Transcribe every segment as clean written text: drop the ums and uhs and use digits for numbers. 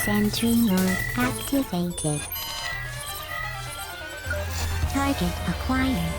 Sentry mode activated. Target acquired.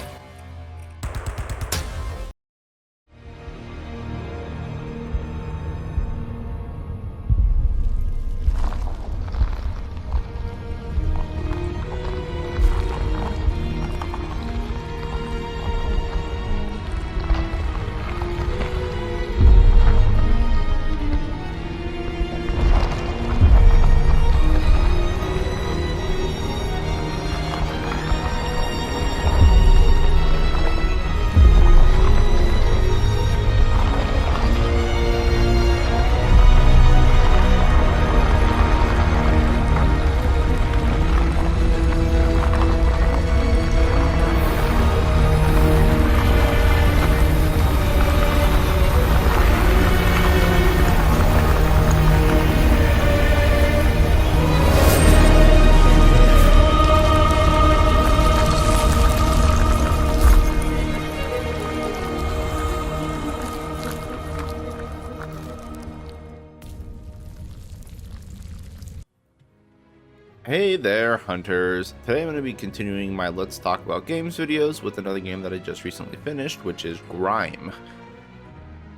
Hey there, hunters. Today I'm going to be continuing my Let's Talk About Games videos with another game that I just recently finished, which is Grime.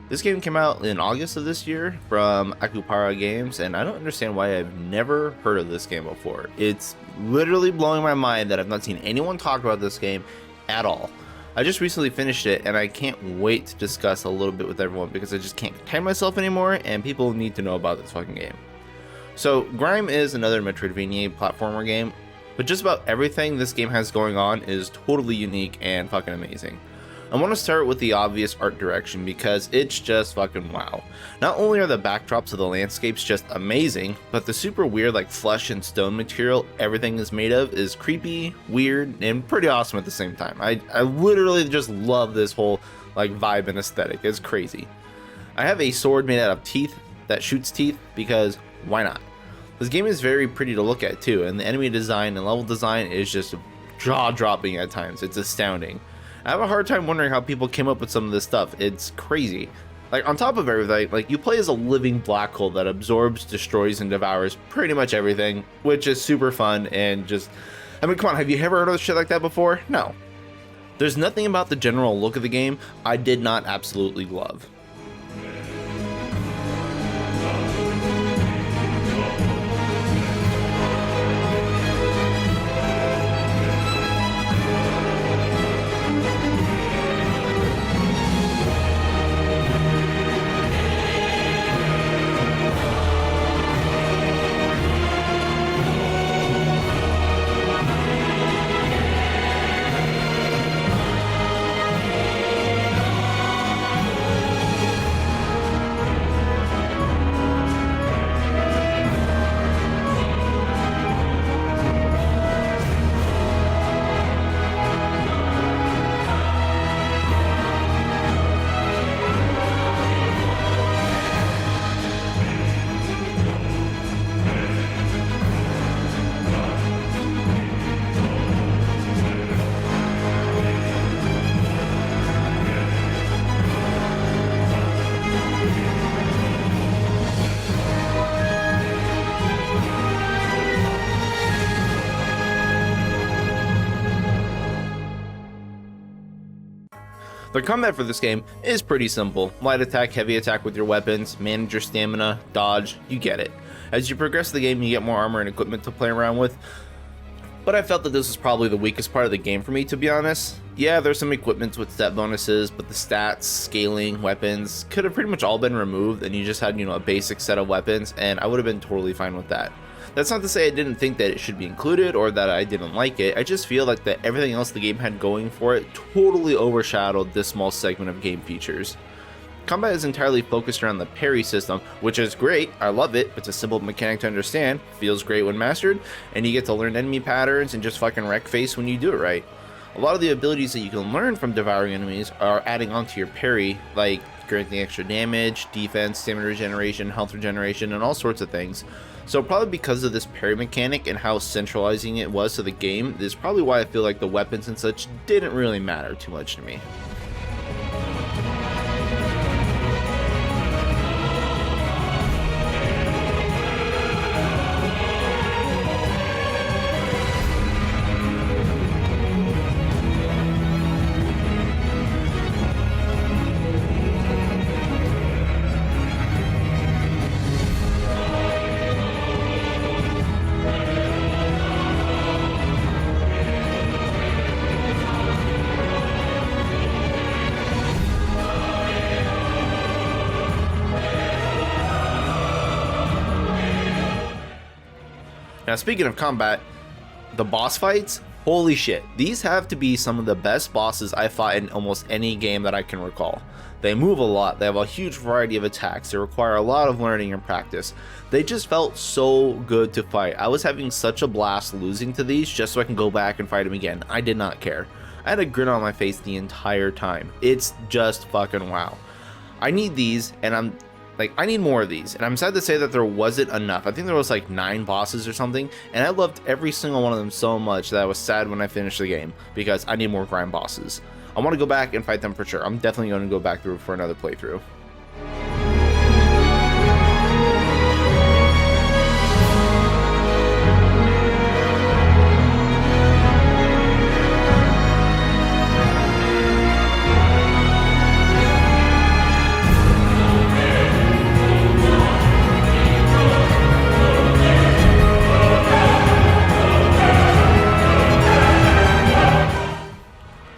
This game came out in August of this year from Akupara Games, and I don't understand why I've never heard of this game before. It's literally blowing my mind that I've not seen anyone talk about this game at all. I just recently finished it, and I can't wait to discuss a little bit with everyone because I just can't contain myself anymore, and people need to know about this fucking game. So, Grime is another Metroidvania platformer game, but just about everything this game has going on is totally unique and fucking amazing. I want to start with the obvious art direction because it's just fucking wow. Not only are the backdrops of the landscapes just amazing, but the super weird like flesh and stone material everything is made of is creepy, weird, and pretty awesome at the same time. I literally just love this whole like vibe and aesthetic. It's crazy. I have a sword made out of teeth that shoots teeth because why not? This game is very pretty to look at too, and the enemy design and level design is just jaw-dropping at times. It's astounding. I have a hard time wondering how people came up with some of this stuff. It's crazy. Like, on top of everything, like, you play as a living black hole that absorbs, destroys, and devours pretty much everything, which is super fun and just... I mean, come on, have you ever heard of shit like that before? No. There's nothing about the general look of the game I did not absolutely love. The combat for this game is pretty simple. Light attack, heavy attack with your weapons, manage your stamina, dodge, you get it. As you progress the game, you get more armor and equipment to play around with. But I felt that this was probably the weakest part of the game for me, to be honest. Yeah, there's some equipment with stat bonuses, but the stats, scaling, weapons could have pretty much all been removed and you just had, a basic set of weapons, and I would have been totally fine with that. That's not to say I didn't think that it should be included or that I didn't like it. I just feel like that everything else the game had going for it totally overshadowed this small segment of game features. Combat is entirely focused around the parry system, which is great, I love it, it's a simple mechanic to understand, feels great when mastered, and you get to learn enemy patterns and just fucking wreck face when you do it right. A lot of the abilities that you can learn from devouring enemies are adding onto your parry, like granting extra damage, defense, stamina regeneration, health regeneration, and all sorts of things. So probably because of this parry mechanic and how centralizing it was to the game, is probably why I feel like the weapons and such didn't really matter too much to me. Now, speaking of combat, the boss fights, holy shit. These have to be some of the best bosses I fought in almost any game that I can recall. They move a lot, they have a huge variety of attacks, they require a lot of learning and practice. They just felt so good to fight. I was having such a blast losing to these just so I can go back and fight them again. I did not care. I had a grin on my face the entire time. It's just fucking wow. I need these, and I need more of these, and I'm sad to say that there wasn't enough. I think there was like 9 bosses or something, and I loved every single one of them so much that I was sad when I finished the game, because I need more Grime bosses. I want to go back and fight them for sure. I'm definitely going to go back through for another playthrough.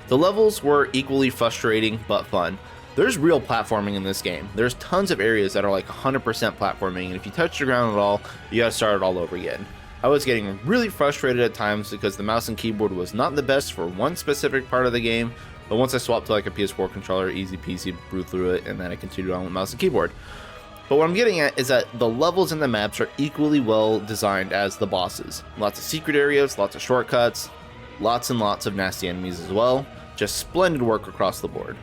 The levels were equally frustrating but fun. There's real platforming in this game. There's tons of areas that are like 100% platforming, and if you touch the ground at all, you gotta start it all over again. I was getting really frustrated at times because the mouse and keyboard was not the best for one specific part of the game, but once I swapped to like a PS4 controller, easy peasy, blew through it, and then I continued on with mouse and keyboard. But what I'm getting at is that the levels and the maps are equally well designed as the bosses. Lots of secret areas, lots of shortcuts, lots and lots of nasty enemies as well. Just splendid work across the board.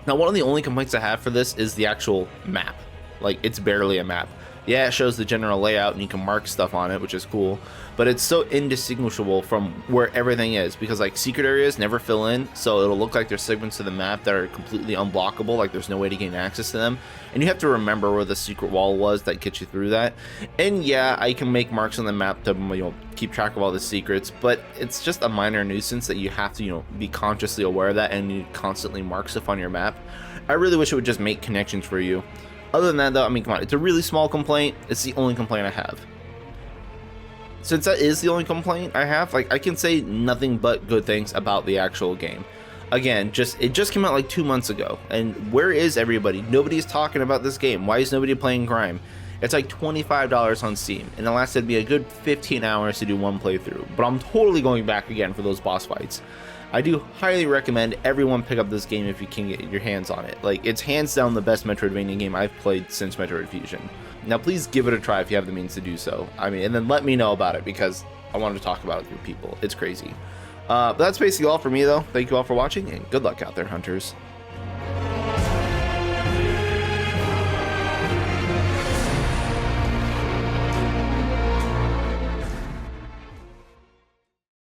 Now, one of the only complaints I have for this is the actual map. Like, it's barely a map. Yeah, it shows the general layout and you can mark stuff on it, which is cool, but it's so indistinguishable from where everything is, because like secret areas never fill in, so it'll look like there's segments of the map that are completely unblockable, like there's no way to gain access to them, and you have to remember where the secret wall was that gets you through that. And yeah, I can make marks on the map to keep track of all the secrets, but it's just a minor nuisance that you have to be consciously aware of that, and you constantly mark stuff on your map. I really wish it would just make connections for you. Other than that though, I mean, come on, it's a really small complaint. It's the only complaint I have. Since that is the only complaint I have, like, I can say nothing but good things about the actual game. Again, it just came out like 2 months ago, and where is everybody? Nobody's talking about this game. Why is nobody playing Grime? It's like $25 on Steam, and it lasted me a good 15 hours to do one playthrough, but I'm totally going back again for those boss fights. I do highly recommend everyone pick up this game if you can get your hands on it. Like, it's hands down the best Metroidvania game I've played since Metroid Fusion. Now, please give it a try if you have the means to do so. I mean, and then let me know about it, because I wanted to talk about it with people. It's crazy. But that's basically all for me, though. Thank you all for watching, and good luck out there, hunters.